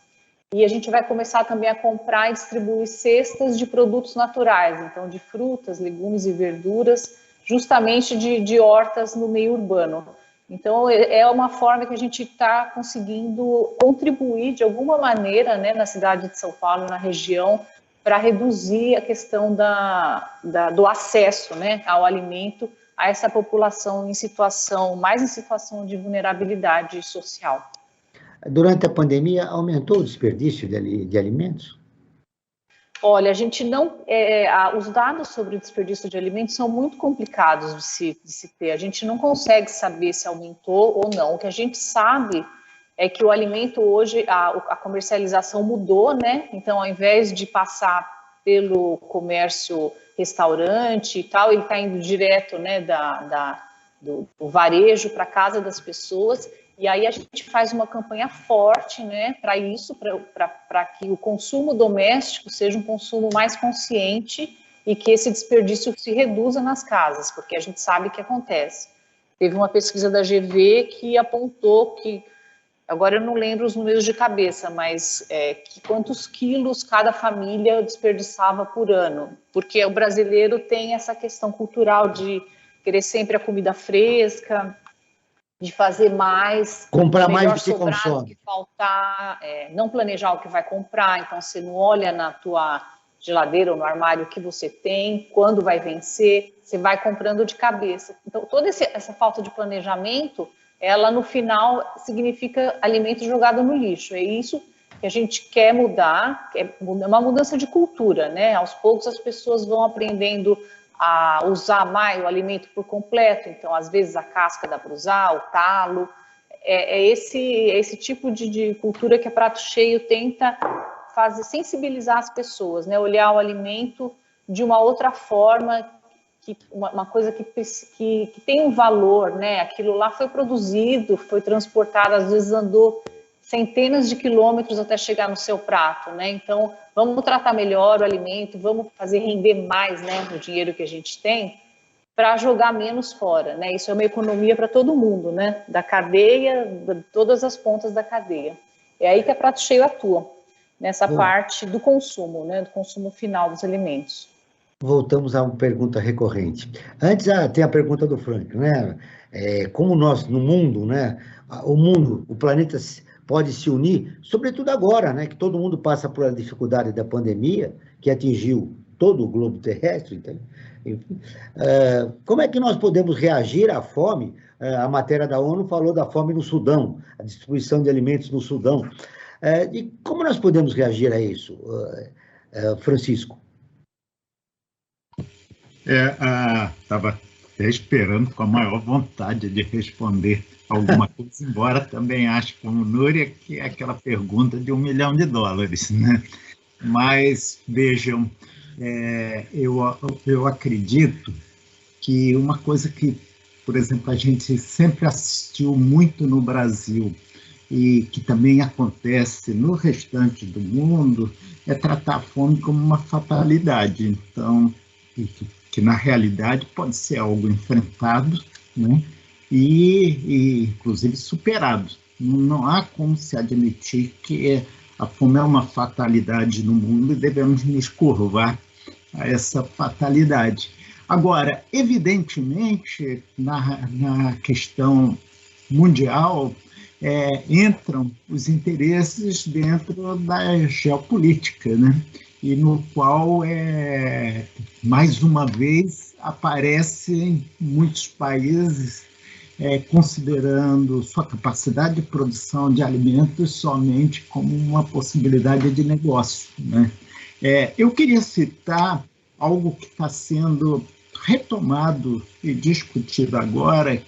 e a gente vai começar também a comprar e distribuir cestas de produtos naturais, então de frutas, legumes e verduras, justamente de hortas no meio urbano. Então, é uma forma que a gente está conseguindo contribuir de alguma maneira, né, na cidade de São Paulo, na região, para reduzir a questão do acesso, né, ao alimento a essa população mais em situação de vulnerabilidade social. Durante a pandemia, aumentou o desperdício de alimentos? Olha, a gente não... os dados sobre o desperdício de alimentos são muito complicados de se ter. A gente não consegue saber se aumentou ou não. O que a gente sabe é que o alimento hoje, a comercialização mudou, né? Então, ao invés de passar pelo comércio restaurante e tal, ele está indo direto, né, do varejo para a casa das pessoas, e aí a gente faz uma campanha forte, né, para isso, para que o consumo doméstico seja um consumo mais consciente e que esse desperdício se reduza nas casas, porque a gente sabe que acontece. Teve uma pesquisa da GV que apontou que, agora eu não lembro os números de cabeça, mas que quantos quilos cada família desperdiçava por ano, porque o brasileiro tem essa questão cultural de querer sempre a comida fresca, de fazer mais, comprar mais do que consome, do que faltar, não planejar o que vai comprar, então você não olha na tua geladeira ou no armário o que você tem, quando vai vencer, você vai comprando de cabeça. Então, toda essa falta de planejamento, ela no final significa alimento jogado no lixo. É isso que a gente quer mudar, é uma mudança de cultura, né? Aos poucos as pessoas vão aprendendo a usar mais o alimento por completo, então às vezes a casca dá para usar, o talo, esse tipo de cultura que a Prato Cheio tenta fazer, sensibilizar as pessoas, né? Olhar o alimento de uma outra forma, uma coisa que tem um valor, né? Aquilo lá foi produzido, foi transportado, às vezes andou centenas de quilômetros até chegar no seu prato, né? Então, vamos tratar melhor o alimento, vamos fazer render mais, né, o dinheiro que a gente tem, para jogar menos fora, né? Isso é uma economia para todo mundo, né? Da cadeia, de todas as pontas da cadeia. É aí que a Prato Cheio atua, nessa parte do consumo, né? Do consumo final dos alimentos. Voltamos a uma pergunta recorrente. Antes tem a pergunta do Frank, né? Como nós, no mundo, né? O planeta pode se unir, sobretudo agora, né? Que todo mundo passa por a dificuldade da pandemia, que atingiu todo o globo terrestre. Então, enfim, como é que nós podemos reagir à fome? A matéria da ONU falou da fome no Sudão, a distribuição de alimentos no Sudão. E como nós podemos reagir a isso, Francisco? Estava esperando com a maior vontade de responder alguma coisa, embora também acho, como Núria, que é aquela pergunta de $1 milhão, né? Mas, vejam, eu acredito que uma coisa que, por exemplo, a gente sempre assistiu muito no Brasil e que também acontece no restante do mundo é tratar a fome como uma fatalidade. Então, que na realidade pode ser algo enfrentado, né? E inclusive superado. Não há como se admitir que a fome é uma fatalidade no mundo e devemos nos curvar a essa fatalidade. Agora, evidentemente, na questão mundial, entram os interesses dentro da geopolítica, né? E no qual, mais uma vez, aparecem muitos países considerando sua capacidade de produção de alimentos somente como uma possibilidade de negócio, né? Eu queria citar algo que está sendo retomado e discutido agora,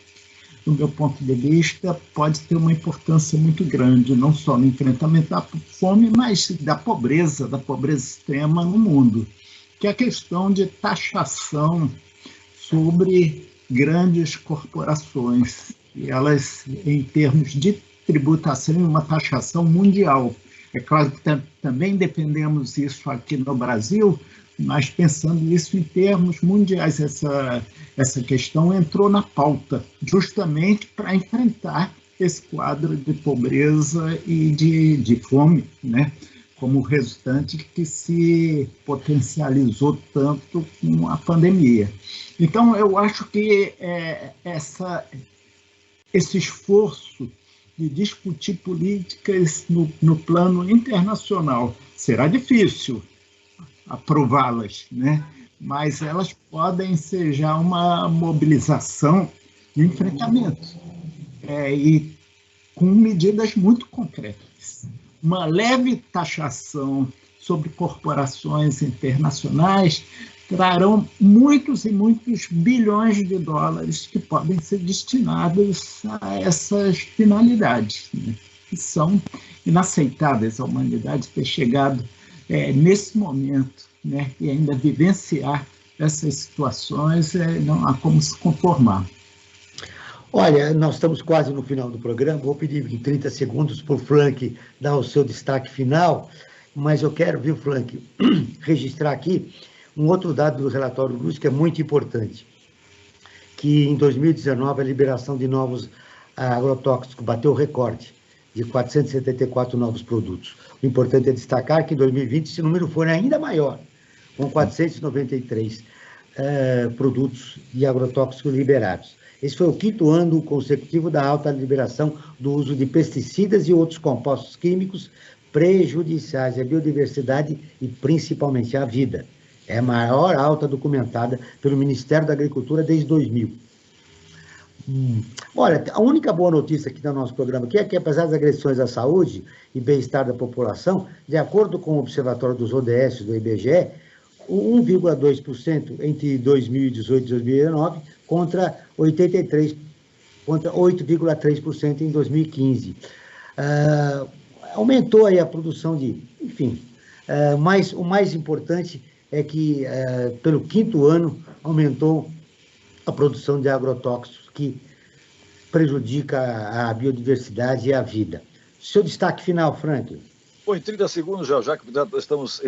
do meu ponto de vista, pode ter uma importância muito grande, não só no enfrentamento da fome, mas da pobreza extrema no mundo, que é a questão de taxação sobre grandes corporações, e elas, em termos de tributação, uma taxação mundial. É claro que também defendemos isso aqui no Brasil, mas pensando isso em termos mundiais, essa questão entrou na pauta, justamente para enfrentar esse quadro de pobreza e de fome, né? Como resultante que se potencializou tanto com a pandemia. Então, eu acho que esse esforço de discutir políticas no plano internacional será difícil aprová-las, né? Mas elas podem ser já uma mobilização de enfrentamento, e com medidas muito concretas. Uma leve taxação sobre corporações internacionais trarão muitos e muitos bilhões de dólares que podem ser destinados a essas finalidades, né? Que são inaceitáveis a humanidade ter chegado nesse momento né, e ainda vivenciar essas situações, não há como se conformar. Olha, nós estamos quase no final do programa, vou pedir em 30 segundos para o Frank dar o seu destaque final, mas eu quero, viu, Frank, registrar aqui um outro dado do relatório Luz que é muito importante, que em 2019 a liberação de novos agrotóxicos bateu o recorde de 474 novos produtos. O importante é destacar que em 2020 esse número foi ainda maior, com 493 produtos de agrotóxicos liberados. Esse foi o 5º ano consecutivo da alta liberação do uso de pesticidas e outros compostos químicos prejudiciais à biodiversidade e principalmente à vida. É a maior alta documentada pelo Ministério da Agricultura desde 2000. Olha, a única boa notícia aqui do nosso programa aqui é que, apesar das agressões à saúde e bem-estar da população, de acordo com o Observatório dos ODS do IBGE, 1,2% entre 2018 e 2019 contra 8,3% em 2015. Aumentou aí a produção de, enfim, mas o mais importante é que, pelo 5º ano, aumentou a produção de agrotóxicos que prejudica a biodiversidade e a vida. Seu destaque final, Frank. Bom, em 30 segundos, já que estamos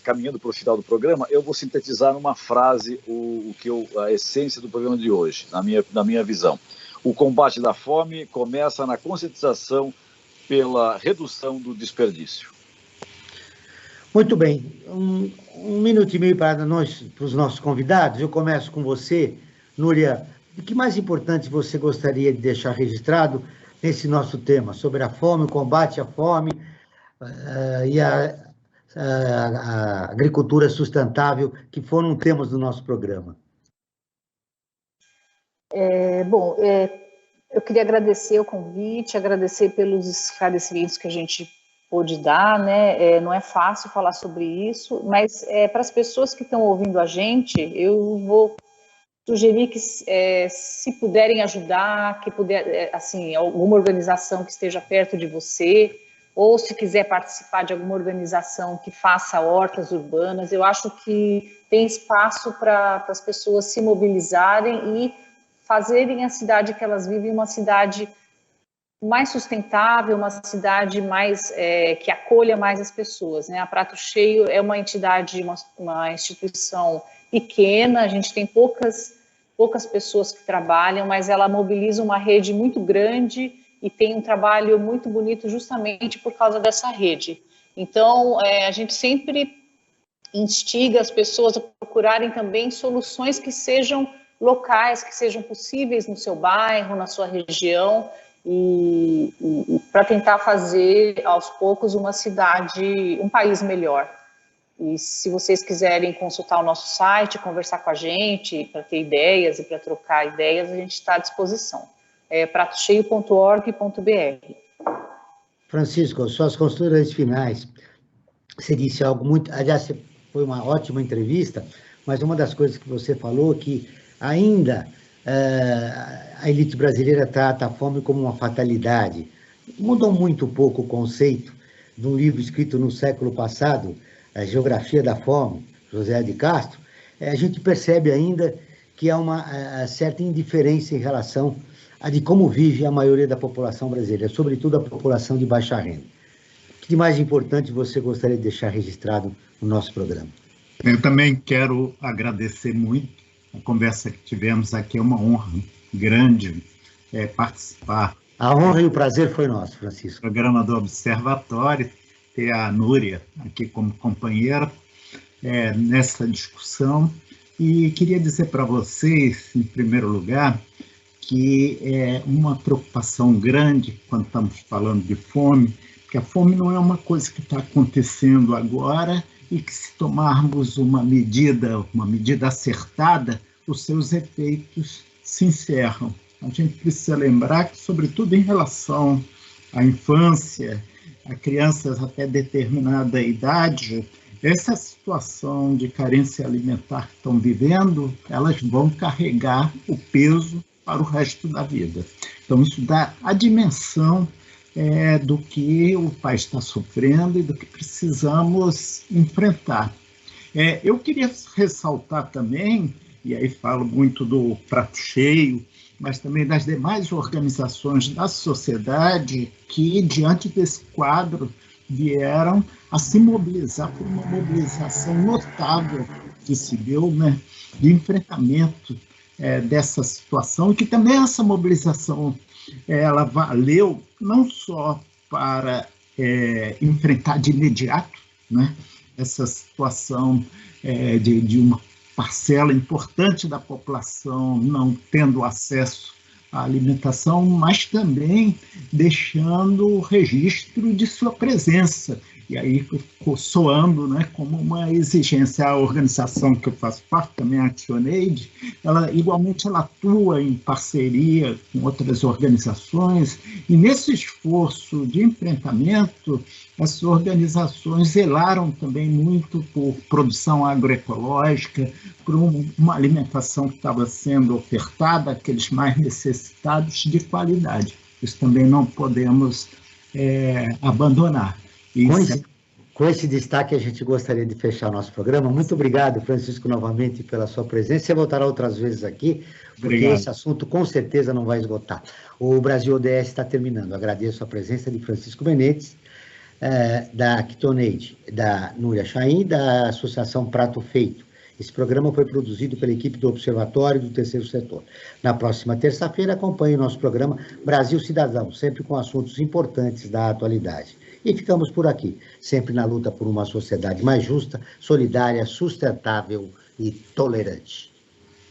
caminhando para o final do programa, eu vou sintetizar numa frase a essência do programa de hoje, na minha visão. O combate da fome começa na conscientização pela redução do desperdício. Muito bem. Um minuto e meio para os nossos convidados. Eu começo com você, Núria. O que mais importante você gostaria de deixar registrado nesse nosso tema, sobre a fome, o combate à fome e a agricultura sustentável, que foram temas do nosso programa? Eu queria agradecer o convite, agradecer pelos esclarecimentos que a gente pôde dar, né? Não é fácil falar sobre isso, mas para as pessoas que estão ouvindo a gente, eu vou sugerir que, se puderem ajudar, que assim, alguma organização que esteja perto de você, ou se quiser participar de alguma organização que faça hortas urbanas, eu acho que tem espaço para as pessoas se mobilizarem e fazerem a cidade que elas vivem uma cidade mais sustentável, uma cidade mais que acolha mais as pessoas, né? A Prato Cheio é uma entidade, uma instituição pequena, a gente tem poucas pessoas que trabalham, mas ela mobiliza uma rede muito grande e tem um trabalho muito bonito justamente por causa dessa rede. Então, a gente sempre instiga as pessoas a procurarem também soluções que sejam locais, que sejam possíveis no seu bairro, na sua região, e para tentar fazer, aos poucos, uma cidade, um país melhor. E se vocês quiserem consultar o nosso site, conversar com a gente, para ter ideias e para trocar ideias, a gente está à disposição. É pratocheio.org.br. Francisco, suas considerações finais. Você disse algo muito... Aliás, foi uma ótima entrevista, mas uma das coisas que você falou é que ainda a elite brasileira trata a fome como uma fatalidade. Mudou muito pouco o conceito de um livro escrito no século passado, A Geografia da Fome, José de Castro. A gente percebe ainda que há uma certa indiferença em relação a de como vive a maioria da população brasileira, sobretudo a população de baixa renda. O que de mais importante você gostaria de deixar registrado no nosso programa? Eu também quero agradecer muito a conversa que tivemos aqui. É uma honra grande participar. A honra e o prazer foi nosso, Francisco. Programa do Observatório, ter a Núria aqui como companheira nessa discussão. E queria dizer para vocês, em primeiro lugar, que é uma preocupação grande quando estamos falando de fome, porque a fome não é uma coisa que está acontecendo agora e que, se tomarmos uma medida acertada, os seus efeitos se encerram. A gente precisa lembrar que, sobretudo em relação à infância, a crianças até determinada idade, essa situação de carência alimentar que estão vivendo, elas vão carregar o peso para o resto da vida. Então, isso dá a dimensão do que o país está sofrendo e do que precisamos enfrentar. Eu queria ressaltar também, e aí falo muito do Prato Cheio, mas também das demais organizações da sociedade que, diante desse quadro, vieram a se mobilizar por uma mobilização notável que se deu, né, de enfrentamento dessa situação, e que também essa mobilização ela valeu não só para enfrentar de imediato, né, essa situação de uma parcela importante da população não tendo acesso à alimentação, mas também deixando o registro de sua presença. E aí ficou soando, né, como uma exigência. A organização que eu faço parte, também a ActionAid, ela atua em parceria com outras organizações, e nesse esforço de enfrentamento, as organizações zelaram também muito por produção agroecológica, por uma alimentação que estava sendo ofertada àqueles mais necessitados de qualidade. Isso também não podemos abandonar. Com esse destaque, a gente gostaria de fechar o nosso programa. Muito obrigado, Francisco, novamente pela sua presença. Você voltará outras vezes aqui, porque esse assunto com certeza não vai esgotar. O Brasil ODS está terminando. Agradeço a presença de Francisco Benetes, da ActionAid, da Núria Chaim, da Associação Prato Feito. Esse programa foi produzido pela equipe do Observatório do Terceiro Setor. Na próxima terça-feira, acompanhe o nosso programa Brasil Cidadão, sempre com assuntos importantes da atualidade. E ficamos por aqui, sempre na luta por uma sociedade mais justa, solidária, sustentável e tolerante.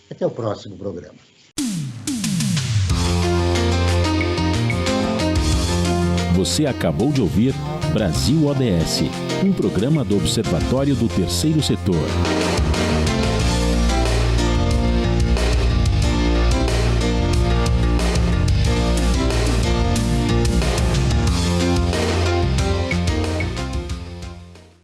Até o próximo programa. Você acabou de ouvir Brasil ODS, um programa do Observatório do Terceiro Setor.